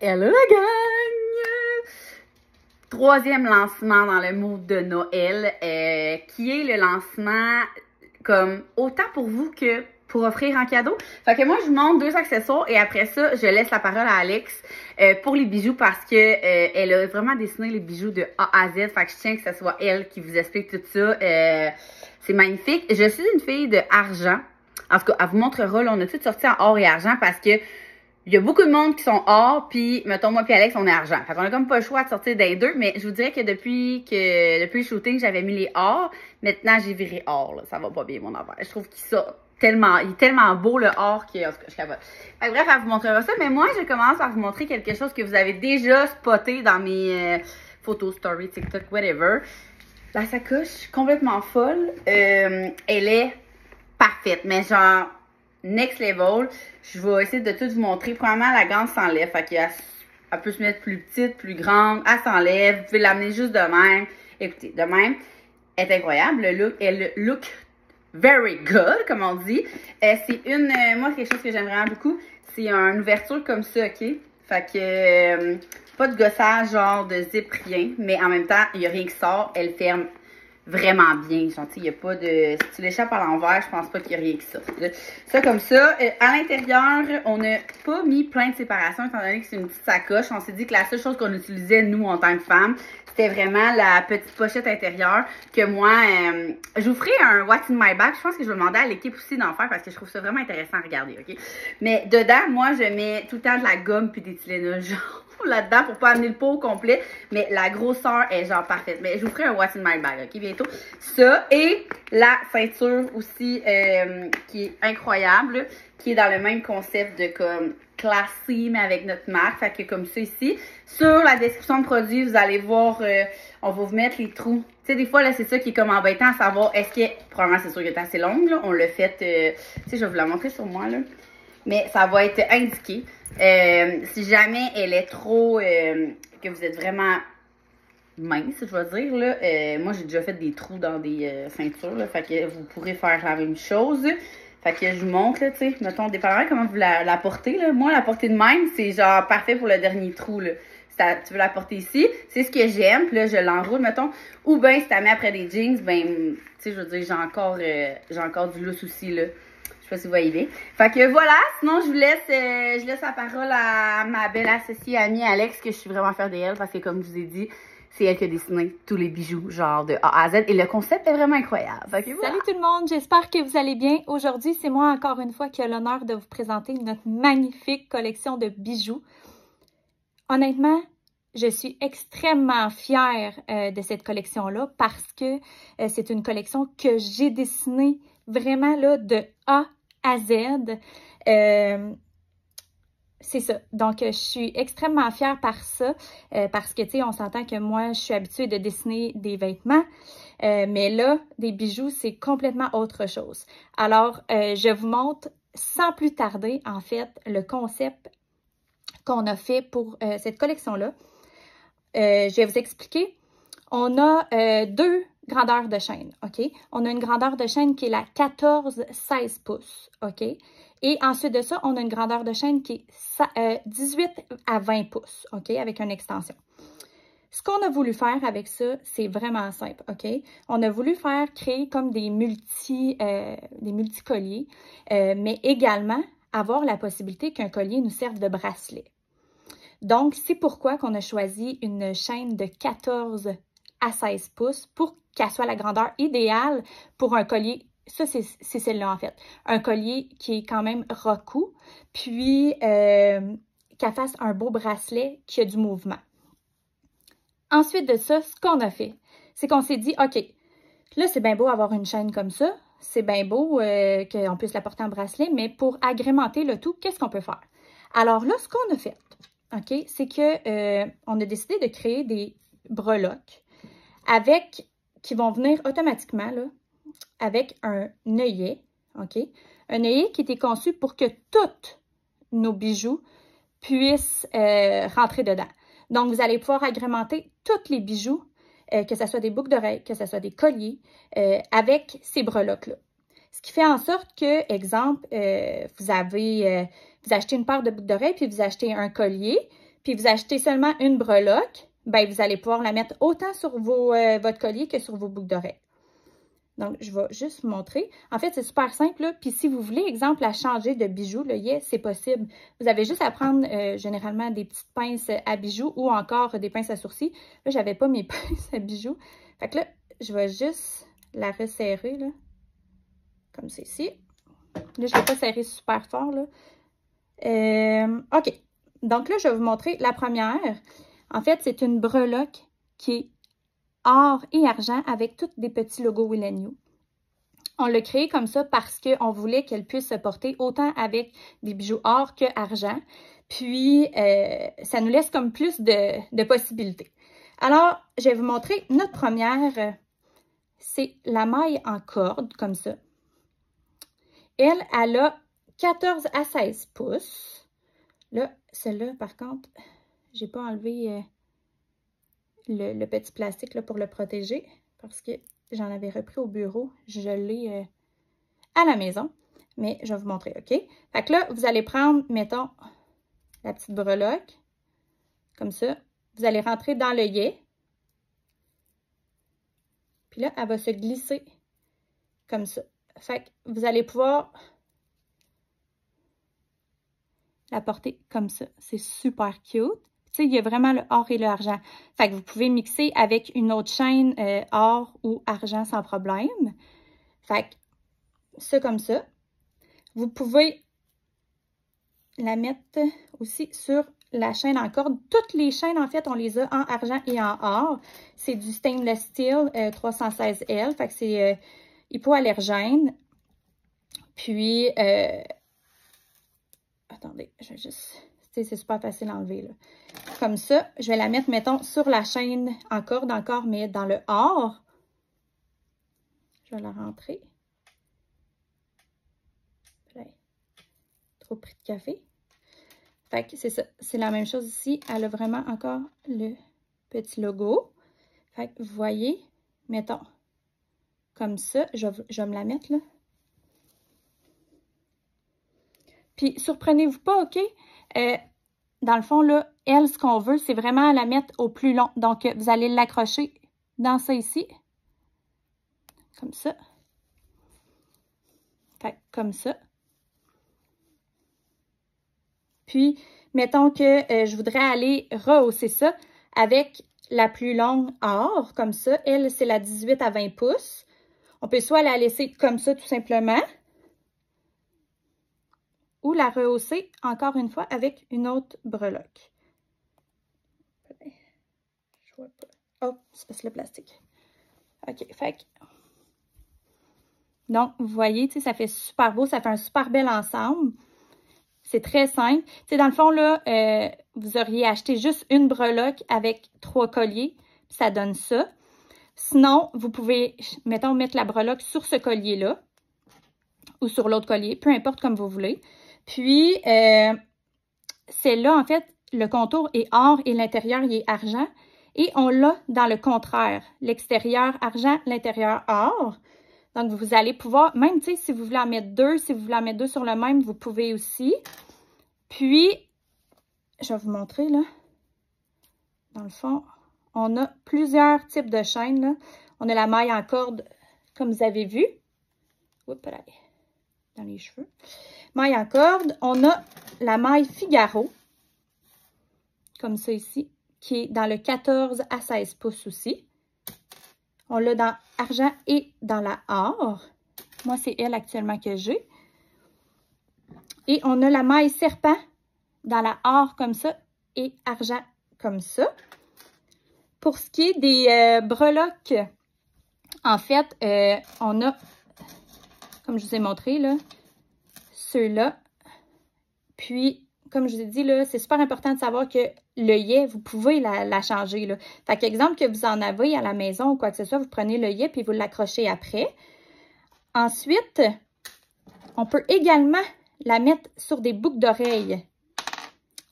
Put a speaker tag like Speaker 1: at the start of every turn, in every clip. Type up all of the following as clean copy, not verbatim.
Speaker 1: Hello la gang! Troisième lancement dans le mood de Noël, qui est le lancement comme autant pour vous que pour offrir en cadeau. Fait que moi, je vous montre 2 accessoires et après ça, je laisse la parole à Alex pour les bijoux parce que elle a vraiment dessiné les bijoux de A à Z. Fait que je tiens que ce soit elle qui vous explique tout ça. C'est magnifique. Je suis une fille de argent. En tout cas, elle vous montrera, là, on a tout sorti en or et argent parce que il y a beaucoup de monde qui sont or, puis mettons moi puis Alex, on est argent. Fait qu'on a comme pas le choix de sortir des deux, mais je vous dirais que depuis le shooting, j'avais mis les or. Maintenant, j'ai viré or, là. Ça va pas bien, mon affaire. Je trouve qu'il il est tellement beau, le or, que, en tout cas, je capote. Fait que bref, elle vous montrera ça, mais moi, je commence par vous montrer quelque chose que vous avez déjà spoté dans mes photos, stories, TikTok, whatever. La sacoche, complètement folle. Elle est parfaite, mais genre next level. Je vais essayer de tout vous montrer. Premièrement, la grande s'enlève. Fait qu'elle peut se mettre plus petite, plus grande. Elle s'enlève. Vous pouvez l'amener juste de même. Écoutez, de même, elle est incroyable. Le look, elle look very good, comme on dit. C'est moi, quelque chose que j'aime vraiment beaucoup. C'est une ouverture comme ça, OK? Fait que pas de gossage, genre de zip, rien. Mais en même temps, il n'y a rien qui sort. Elle ferme vraiment bien. Genre, il n'y a pas de... Si tu l'échappes à l'envers, je pense pas qu'il y a rien qui sorte. Ça comme ça. À l'intérieur, on n'a pas mis plein de séparation, étant donné que c'est une petite sacoche. On s'est dit que la seule chose qu'on utilisait, nous, en tant que femmes, c'était vraiment la petite pochette intérieure que moi... je vous ferai un What's in my bag. Je pense que je vais demander à l'équipe aussi d'en faire parce que je trouve ça vraiment intéressant à regarder, OK? Mais dedans, moi, je mets tout le temps de la gomme puis des Tylenol, genre là-dedans pour pas amener le pot au complet, mais la grosseur est genre parfaite. Mais je vous ferai un What's in my bag, OK, bientôt. Ça, et la ceinture aussi, qui est incroyable, qui est dans le même concept de comme classy, mais avec notre marque, fait que comme ça ici. Sur la description de produit, vous allez voir, on va vous mettre les trous. Tu sais, des fois, là, c'est ça qui est comme embêtant à savoir, est-ce que, probablement, c'est sûr qu'elle est assez longue, là, on l'a fait, tu sais, je vais vous la montrer sur moi, là. Mais ça va être indiqué. Si jamais elle est trop, que vous êtes vraiment mince, je vais dire, là, moi j'ai déjà fait des trous dans des ceintures, là, fait que vous pourrez faire la même chose. Fait que je vous montre, là, tu sais, mettons, dépendamment comment vous la portez, là. Moi, la portée de même, c'est genre parfait pour le dernier trou, là. Tu veux la porter ici, c'est ce que j'aime, puis là, je l'enroule, mettons. Ou bien, si tu la mets après des jeans, ben, tu sais, je veux dire, j'ai encore du lousse aussi, là. Je sais pas si vous voyez. Fait que voilà, sinon je laisse la parole à ma belle associée amie Alex, que je suis vraiment fière d'elle parce que comme je vous ai dit, c'est elle qui a dessiné tous les bijoux, genre de A à Z. Et le concept est vraiment incroyable. Fait que voilà.
Speaker 2: Salut tout le monde, j'espère que vous allez bien. Aujourd'hui, c'est moi encore une fois qui ai l'honneur de vous présenter notre magnifique collection de bijoux. Honnêtement, je suis extrêmement fière de cette collection-là parce que c'est une collection que j'ai dessinée vraiment là de A à Z. C'est ça. Donc, je suis extrêmement fière par ça parce que, tu sais, on s'entend que moi, je suis habituée de dessiner des vêtements, mais là, des bijoux, c'est complètement autre chose. Alors, je vous montre sans plus tarder, en fait, le concept qu'on a fait pour cette collection-là. Je vais vous expliquer. On a 2 grandeurs de chaîne, OK? On a une grandeur de chaîne qui est la 14-16 pouces, OK? Et ensuite de ça, on a une grandeur de chaîne qui est 18 à 20 pouces, OK? Avec une extension. Ce qu'on a voulu faire avec ça, c'est vraiment simple, OK? On a voulu créer comme des multi-colliers, mais également avoir la possibilité qu'un collier nous serve de bracelet. Donc, c'est pourquoi qu'on a choisi une chaîne de 14 à 16 pouces pour qu'elle soit la grandeur idéale pour un collier. Ça, c'est celle-là, en fait. Un collier qui est quand même recou, puis qu'elle fasse un beau bracelet qui a du mouvement. Ensuite de ça, ce qu'on a fait, c'est qu'on s'est dit, OK, là, c'est bien beau avoir une chaîne comme ça. C'est bien beau qu'on puisse la porter en bracelet, mais pour agrémenter le tout, qu'est-ce qu'on peut faire? Alors là, ce qu'on a fait, OK, c'est que on a décidé de créer des breloques qui vont venir automatiquement là, avec un œillet, OK? Un œillet qui était conçu pour que tous nos bijoux puissent rentrer dedans. Donc, vous allez pouvoir agrémenter tous les bijoux, que ce soit des boucles d'oreilles, que ce soit des colliers, avec ces breloques-là. Ce qui fait en sorte que, exemple, vous achetez une paire de boucles d'oreilles, puis vous achetez un collier, puis vous achetez seulement une breloque, ben vous allez pouvoir la mettre autant sur votre collier que sur vos boucles d'oreilles. Donc, je vais juste vous montrer. En fait, c'est super simple, là. Puis si vous voulez, exemple, à changer de bijoux, le c'est possible. Vous avez juste à prendre généralement des petites pinces à bijoux ou encore des pinces à sourcils. Là, j'avais pas mes pinces à bijoux. Fait que là, je vais juste la resserrer, là. Comme ceci. Là, je ne l'ai pas serré super fort, là. OK. Donc là, je vais vous montrer la première. En fait, c'est une breloque qui est or et argent avec tous des petits logos Will & You. On l'a créé comme ça parce qu'on voulait qu'elle puisse se porter autant avec des bijoux or que argent. Puis, ça nous laisse comme plus de possibilités. Alors, je vais vous montrer notre première. C'est la maille en corde, comme ça. Elle a 14 à 16 pouces. Là, celle-là, par contre, j'ai pas enlevé le petit plastique là, pour le protéger parce que j'en avais repris au bureau. Je l'ai à la maison, mais je vais vous montrer, OK? Fait que là, vous allez prendre, mettons, la petite breloque, comme ça. Vous allez rentrer dans l'œillet. Puis là, elle va se glisser comme ça. Fait que vous allez pouvoir la porter comme ça. C'est super cute. Tu sais, il y a vraiment le or et l'argent. Fait que vous pouvez mixer avec une autre chaîne or ou argent sans problème. Fait que ça comme ça. Vous pouvez la mettre aussi sur la chaîne en corde. Toutes les chaînes, en fait, on les a en argent et en or. C'est du stainless steel 316L. Fait que c'est hypoallergène. Puis, attendez, je vais juste... C'est super facile à enlever, là. Comme ça, je vais la mettre, mettons, sur la chaîne en corde encore, mais dans le or. Je vais la rentrer. Trop pris de café. Fait que c'est ça. C'est la même chose ici. Elle a vraiment encore le petit logo. Fait que vous voyez, mettons, comme ça. Je vais me la mettre, là. Puis, surprenez-vous pas, OK? Dans le fond, là, elle, ce qu'on veut, c'est vraiment la mettre au plus long. Donc, vous allez l'accrocher dans ça ici. Comme ça. Fait comme ça. Puis, mettons que je voudrais aller rehausser ça avec la plus longue or, comme ça. Elle, c'est la 18 à 20 pouces. On peut soit la laisser comme ça, tout simplement, ou la rehausser, encore une fois, avec une autre breloque. Je vois pas. Oh, c'est parce que le plastique. OK, fait que... Donc, vous voyez, tu sais, ça fait super beau, ça fait un super bel ensemble. C'est très simple. Tu sais, dans le fond, là, vous auriez acheté juste une breloque avec 3 colliers. Ça donne ça. Sinon, vous pouvez, mettons, mettre la breloque sur ce collier-là ou sur l'autre collier, peu importe comme vous voulez. Puis, celle-là, en fait, le contour est or et l'intérieur, il est argent. Et on l'a dans le contraire. L'extérieur argent, l'intérieur or. Donc, vous allez pouvoir, même, tu sais, si vous voulez en mettre deux, si vous voulez en mettre deux sur le même, vous pouvez aussi. Puis, je vais vous montrer, là. Dans le fond, on a plusieurs types de chaînes, là. On a la maille en corde, comme vous avez vu. Oups, là, dans les cheveux. Maille en corde. On a la maille Figaro, comme ça ici, qui est dans le 14 à 16 pouces aussi. On l'a dans argent et dans la or. Moi, c'est elle actuellement que j'ai. Et on a la maille serpent dans la or comme ça et argent comme ça. Pour ce qui est des breloques, en fait, on a, comme je vous ai montré, là, ceux-là. Puis, comme je vous ai dit, là, c'est super important de savoir que l'œillet, vous pouvez la changer, là. Fait qu'exemple que vous en avez à la maison ou quoi que ce soit, vous prenez l'œillet puis vous l'accrochez après. Ensuite, on peut également la mettre sur des boucles d'oreilles.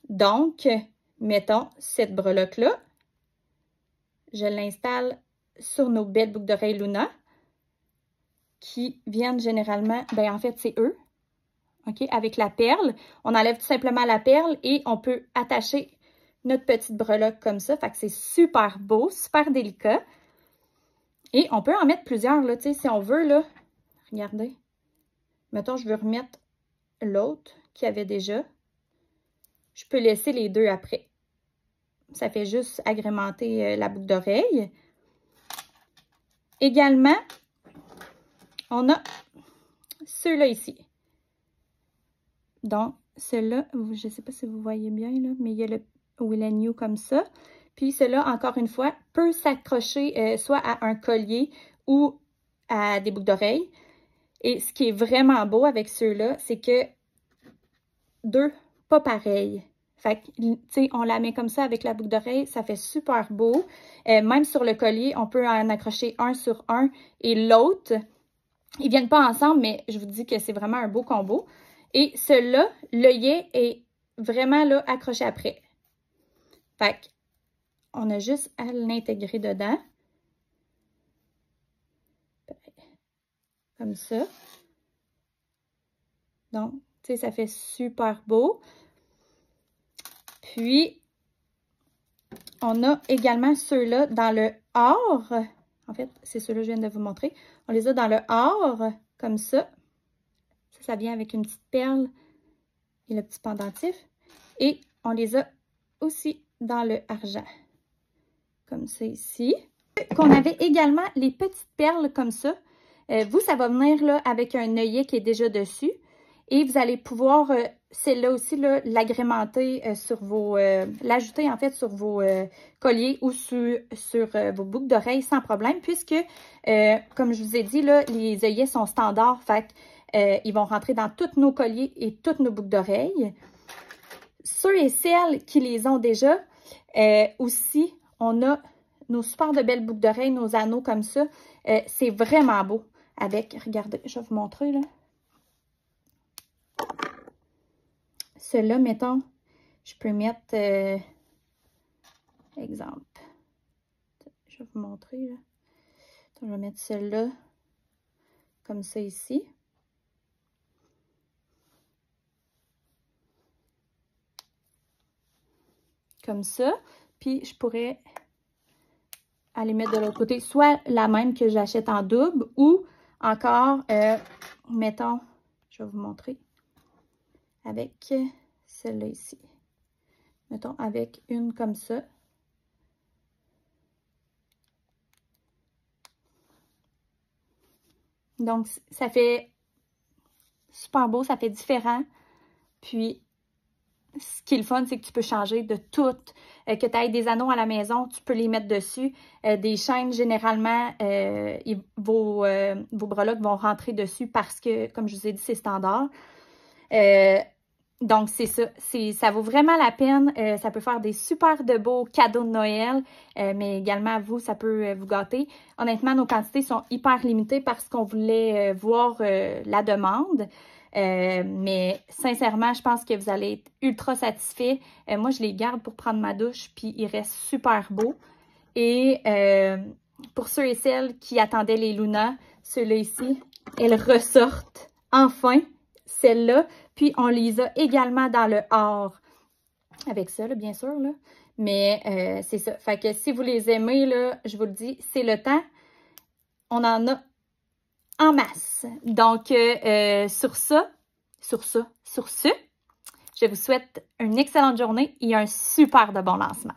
Speaker 2: Donc, mettons cette breloque-là. Je l'installe sur nos belles boucles d'oreilles Luna qui viennent généralement, ben en fait, c'est eux. OK, avec la perle. On enlève tout simplement la perle et on peut attacher notre petite breloque comme ça. Fait que c'est super beau, super délicat. Et on peut en mettre plusieurs, là, tu sais, si on veut, là. Regardez. Mettons, je veux remettre l'autre qu'il y avait déjà. Je peux laisser les deux après. Ça fait juste agrémenter la boucle d'oreille. Également, on a ceux-là ici. Donc, ceux-là, je ne sais pas si vous voyez bien, là, mais il y a le Will and You comme ça. Puis, ceux-là, encore une fois, peut s'accrocher soit à un collier ou à des boucles d'oreilles. Et ce qui est vraiment beau avec ceux-là, c'est que deux, pas pareils. Fait que, tu sais, on la met comme ça avec la boucle d'oreille, ça fait super beau. Même sur le collier, on peut en accrocher un sur un et l'autre. Ils viennent pas ensemble, mais je vous dis que c'est vraiment un beau combo. Et celui-là, l'œillet est vraiment là accroché après. Fait qu'on a juste à l'intégrer dedans. Comme ça. Donc, tu sais, ça fait super beau. Puis, on a également ceux-là dans le or. En fait, c'est ceux-là que je viens de vous montrer. On les a dans le or, comme ça. Ça vient avec une petite perle et le petit pendentif. Et on les a aussi dans le argent, comme ça ici. Qu'on avait également les petites perles comme ça. Vous, ça va venir là avec un œillet qui est déjà dessus. Et vous allez pouvoir, celle-là aussi, l'agrémenter sur vos... l'ajouter en fait sur vos colliers ou sur vos boucles d'oreilles sans problème. Puisque, comme je vous ai dit, là, les œillets sont standards. Fait ils vont rentrer dans tous nos colliers et toutes nos boucles d'oreilles. Ceux et celles qui les ont déjà, aussi, on a nos super de belles boucles d'oreilles, nos anneaux comme ça. C'est vraiment beau. Avec, regardez, je vais vous montrer là. Ceux-là, mettons, je peux mettre, exemple, je vais vous montrer là. Attends, je vais mettre celle-là comme ça ici. Comme ça. Puis, je pourrais aller mettre de l'autre côté, soit la même que j'achète en double ou encore, mettons, je vais vous montrer, avec celle-là ici. Mettons avec une comme ça. Donc, ça fait super beau, ça fait différent. Puis, ce qui est le fun, c'est que tu peux changer de tout. Que tu aies des anneaux à la maison, tu peux les mettre dessus. Des chaînes, généralement, vos breloques vont rentrer dessus parce que, comme je vous ai dit, c'est standard. Donc, c'est ça. Ça vaut vraiment la peine. Ça peut faire des super de beaux cadeaux de Noël, mais également, vous, ça peut vous gâter. Honnêtement, nos quantités sont hyper limitées parce qu'on voulait voir la demande. Mais sincèrement, je pense que vous allez être ultra satisfaits. Moi, je les garde pour prendre ma douche, puis ils restent super beaux. Et pour ceux et celles qui attendaient les Luna, ceux-là ici, elles ressortent enfin, celles-là. Puis, on les a également dans le or. Avec ça, là, bien sûr, là. Mais c'est ça. Fait que si vous les aimez, là, je vous le dis, c'est le temps. On en a en masse. Donc, sur ce, je vous souhaite une excellente journée et un super de bon lancement.